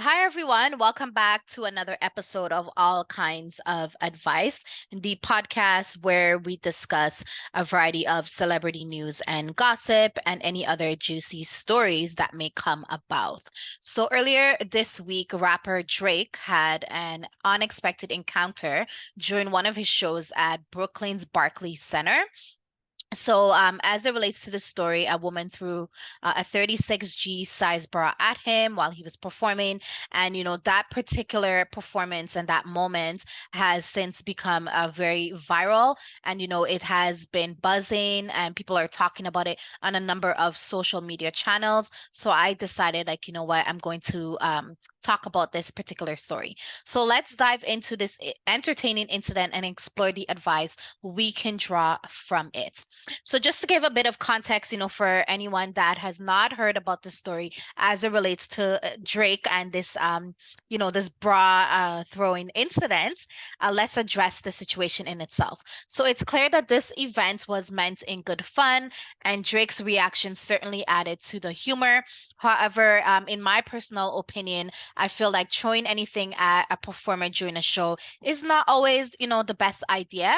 Hi everyone. Welcome back to another episode of All Kinds of Advice, the podcast where we discuss a variety of celebrity news and gossip and any other juicy stories that may come about. So earlier this week, rapper Drake had an unexpected encounter during one of his shows at Brooklyn's Barclays Center. As it relates to the story, a woman threw a 36G size bra at him while he was performing. And, that particular performance and that moment has since become very viral. And, it has been buzzing and people are talking about it on a number of social media channels. So I decided, like, you know what, I'm going to talk about this particular story. So let's dive into this entertaining incident and explore the advice we can draw from it. So just to give a bit of context, for anyone that has not heard about the story as it relates to Drake and this bra throwing incident, let's address the situation in itself. So it's clear that this event was meant in good fun, and Drake's reaction certainly added to the humor. However, in my personal opinion, I feel like throwing anything at a performer during a show is not always, the best idea.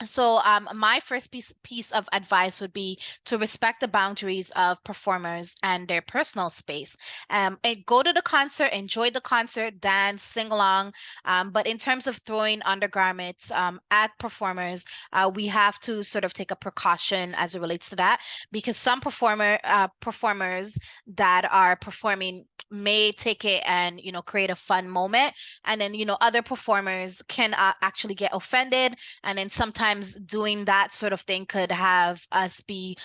My first piece of advice would be to respect the boundaries of performers and their personal space. And go to the concert, enjoy the concert, dance, sing along. But in terms of throwing undergarments at performers, we have to sort of take a precaution as it relates to that, because some performers that are performing may take it and create a fun moment, and then other performers can actually get offended, and then sometimes doing that sort of thing could have us be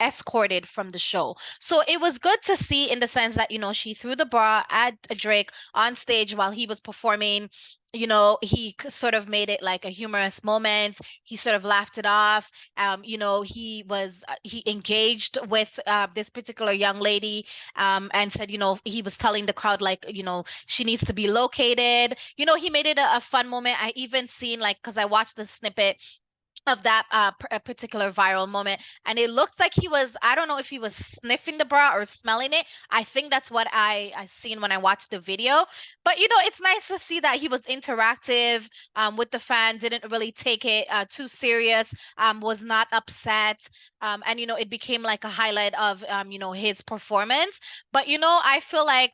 escorted from the show. So it was good to see in the sense that, she threw the bra at Drake on stage while he was performing. He sort of made it like a humorous moment. He sort of laughed it off. He engaged with this particular young lady, and said, he was telling the crowd like, she needs to be located. He made it a fun moment. I even seen, like, because I watched the snippet of that particular viral moment, and it looked like he was, I don't know if he was sniffing the bra or smelling it. I think that's what I seen when I watched the video. But it's nice to see that he was interactive with the fan, didn't really take it too serious, was not upset, and it became like a highlight of his performance. But I feel like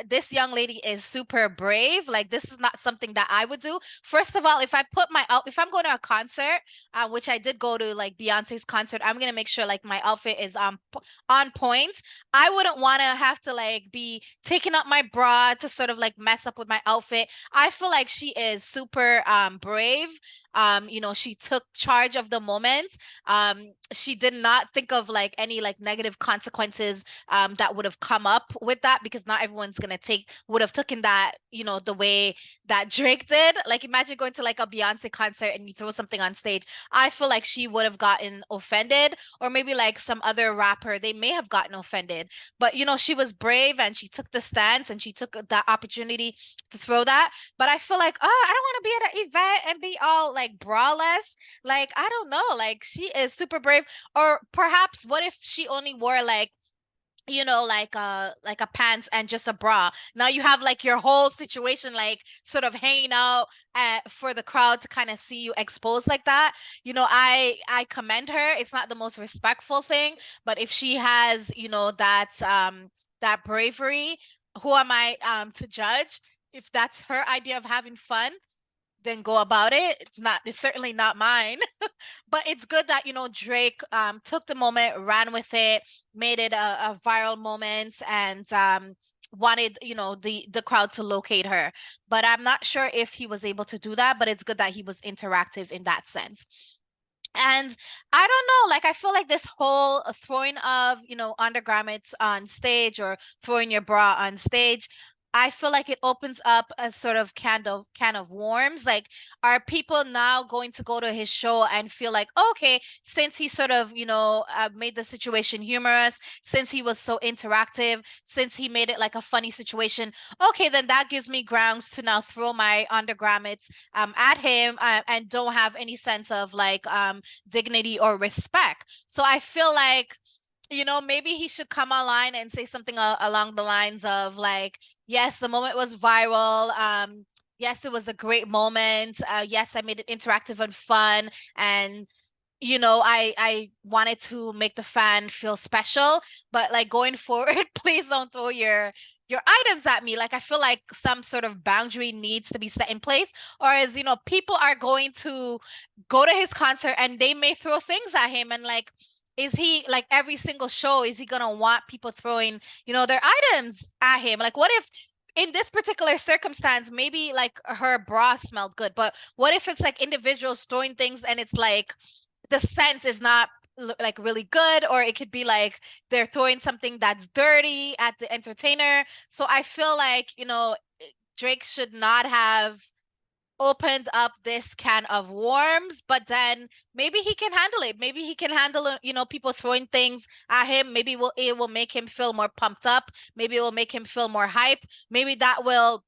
this young lady is super brave. Like, this is not something that I would do. First of all, if I'm going to a concert, which I did go to, like Beyonce's concert, I'm gonna make sure like my outfit is on point. I wouldn't want to have to like be taking up my bra to sort of like mess up with my outfit. I feel like she is super brave. She took charge of the moment. She did not think of like any like negative consequences that would have come up with that, because not everyone's gonna would have taken that, the way that Drake did. Like, imagine going to like a Beyonce concert and you throw something on stage. I feel like she would have gotten offended, or maybe like some other rapper, they may have gotten offended. But she was brave and she took the stance and she took that opportunity to throw that. But I feel like, oh, I don't want to be at an event and be all like braless. Like, I don't know. Like, she is super brave. Or perhaps what if she only wore like, like a pants and just a bra. Now you have like your whole situation like sort of hanging out for the crowd to kind of see you exposed like that. I commend her. It's not the most respectful thing, but if she has, that bravery, who am I to judge? If that's her idea of having fun, then go about it. It's certainly not mine. But it's good that, Drake took the moment, ran with it, made it a viral moment, and wanted, the crowd to locate her. But I'm not sure if he was able to do that, but it's good that he was interactive in that sense. And I don't know, like, I feel like this whole throwing of, undergarments on stage, or throwing your bra on stage, I feel like it opens up a sort of can of worms. Like, are people now going to go to his show and feel like, okay, since he sort of, made the situation humorous, since he was so interactive, since he made it like a funny situation, okay, then that gives me grounds to now throw my undergarments at him, and don't have any sense of like dignity or respect. So I feel like maybe he should come online and say something along the lines of like, yes, the moment was viral. Yes, it was a great moment. Yes, I made it interactive and fun. And I wanted to make the fan feel special, but like going forward, please don't throw your items at me. Like I feel like some sort of boundary needs to be set in place, or as people are going to go to his concert and they may throw things at him, and like is he like every single show is he gonna want people throwing their items at him? Like what if in this particular circumstance maybe like her bra smelled good, but what if it's like individuals throwing things and it's like the scent is not like really good, or it could be like they're throwing something that's dirty at the entertainer. So I feel like Drake should not have opened up this can of worms, but then maybe he can handle it. Maybe he can handle it, people throwing things at him. Maybe it will make him feel more pumped up. Maybe it will make him feel more hype. Maybe that will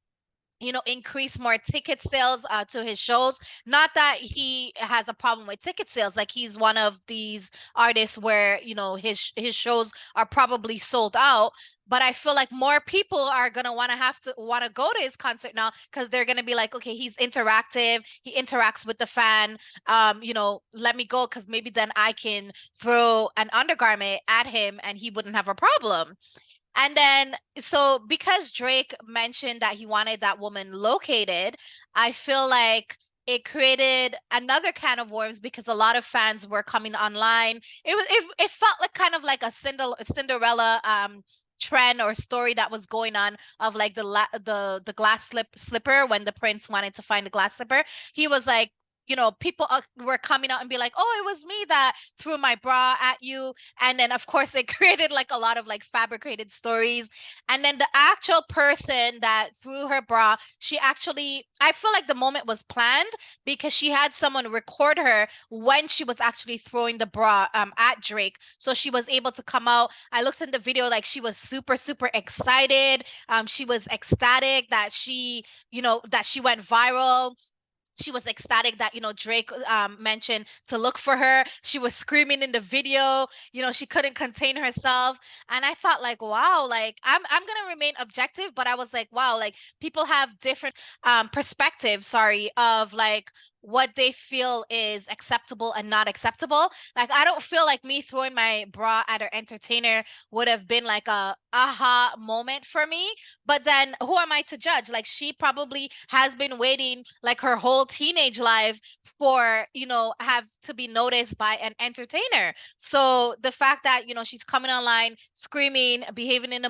increase more ticket sales to his shows. Not that he has a problem with ticket sales. Like he's one of these artists where, his shows are probably sold out. But I feel like more people are gonna want to go to his concert now because they're gonna be like, okay, he's interactive, he interacts with the fan. Let me go because maybe then I can throw an undergarment at him and he wouldn't have a problem. And then, so because Drake mentioned that he wanted that woman located, I feel like it created another can of worms because a lot of fans were coming online. It felt like kind of like a Cinderella trend or story that was going on of like the glass slipper when the prince wanted to find the glass slipper. He was like, people were coming out and be like, "Oh, it was me that threw my bra at you." And then of course it created like a lot of like fabricated stories. And then the actual person that threw her bra, she actually, I feel like the moment was planned because she had someone record her when she was actually throwing the bra at Drake. So she was able to come out. I looked in the video, like she was super super excited. She was ecstatic that she went viral. She was ecstatic that Drake mentioned to look for her. She was screaming in the video. She couldn't contain herself. And I thought like, wow, like I'm gonna remain objective, but I was like, wow, like people have different perspectives, sorry, of like what they feel is acceptable and not acceptable. Like I don't feel like me throwing my bra at her entertainer would have been like a aha moment for me. But then who am I to judge? Like she probably has been waiting like her whole teenage life for, have to be noticed by an entertainer. So the fact that, she's coming online, screaming, behaving in the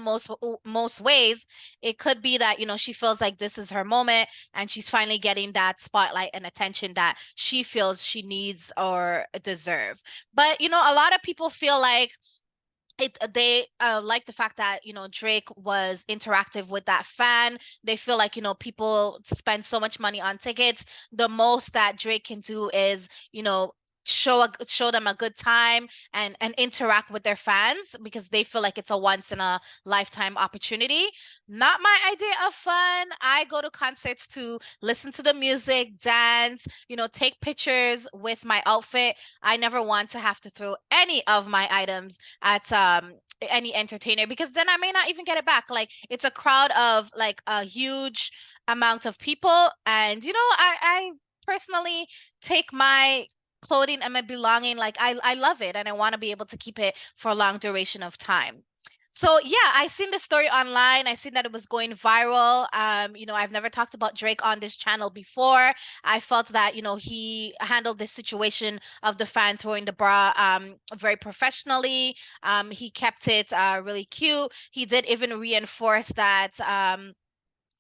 most ways, it could be that, she feels like this is her moment and she's finally getting that spotlight and attention that she feels she needs or deserve. But, a lot of people feel like they like the fact that Drake was interactive with that fan. They feel like people spend so much money on tickets. The most that Drake can do is show them a good time and interact with their fans because they feel like it's a once in a lifetime opportunity. Not my idea of fun. I go to concerts to listen to the music, dance, take pictures with my outfit. I never want to have to throw any of my items at any entertainer because then I may not even get it back. Like it's a crowd of like a huge amount of people, and I personally take my clothing and my belonging, like I love it and I want to be able to keep it for a long duration of time. So yeah, I seen the story online. I seen that it was going viral. I've never talked about Drake on this channel before. I felt that, he handled this situation of the fan throwing the bra very professionally. He kept it really cute. He did even reinforce that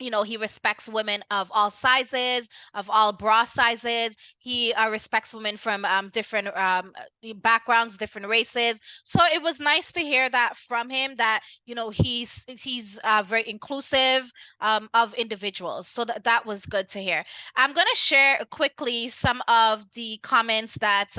he respects women of all sizes, of all bra sizes. He respects women from different backgrounds, different races. So it was nice to hear that from him that he's very inclusive of individuals. So that was good to hear. I'm gonna share quickly some of the comments that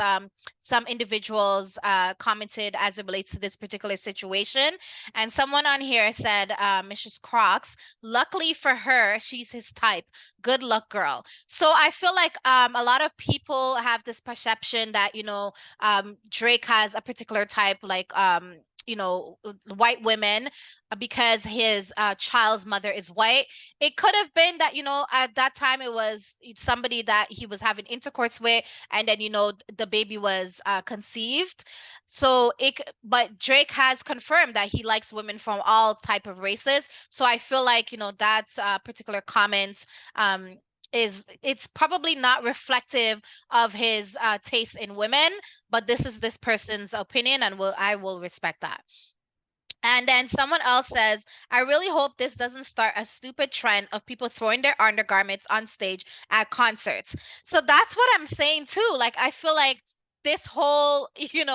some individuals commented as it relates to this particular situation. And someone on here said, Mrs. Crocs, luckily for her, she's his type. Good luck, girl. So I feel like a lot of people have this perception that Drake has a particular type, like white women because his child's mother is white. It could have been that, at that time it was somebody that he was having intercourse with, and then, the baby was conceived. But Drake has confirmed that he likes women from all type of races. So I feel like, that particular comments it's probably not reflective of his taste in women, but this is this person's opinion, and I will respect that. And then someone else says, I really hope this doesn't start a stupid trend of people throwing their undergarments on stage at concerts. So that's what I'm saying too. Like, I feel like this whole,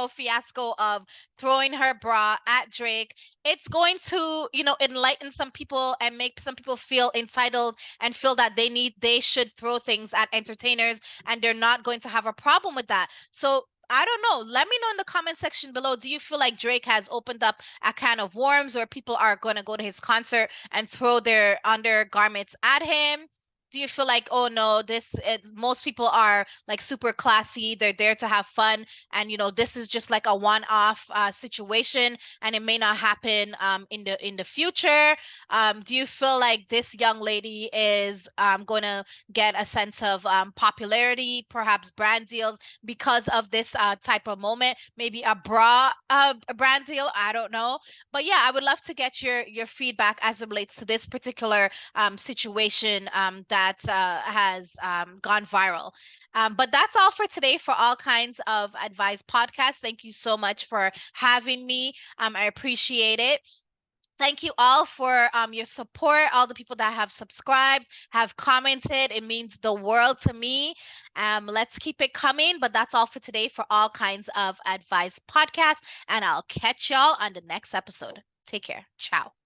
fiasco of throwing her bra at Drake, it's going to, enlighten some people and make some people feel entitled and feel that they should throw things at entertainers, and they're not going to have a problem with that. So I don't know. Let me know in the comment section below. Do you feel like Drake has opened up a can of worms where people are going to go to his concert and throw their undergarments at him? Do you feel like, oh no, most people are like super classy. They're there to have fun. And, this is just like a one-off situation, and it may not happen in the future. Do you feel like this young lady is going to get a sense of popularity, perhaps brand deals, because of this type of moment? Maybe a brand deal, I don't know. But yeah, I would love to get your feedback as it relates to this particular situation that has gone viral. But that's all for today for All Kinds of Advice podcast. Thank you so much for having me. I appreciate it. Thank you all for your support, all the people that have subscribed, have commented. It means the world to me. Let's keep it coming. But that's all for today for All Kinds of Advice podcast. And I'll catch y'all on the next episode. Take care. Ciao.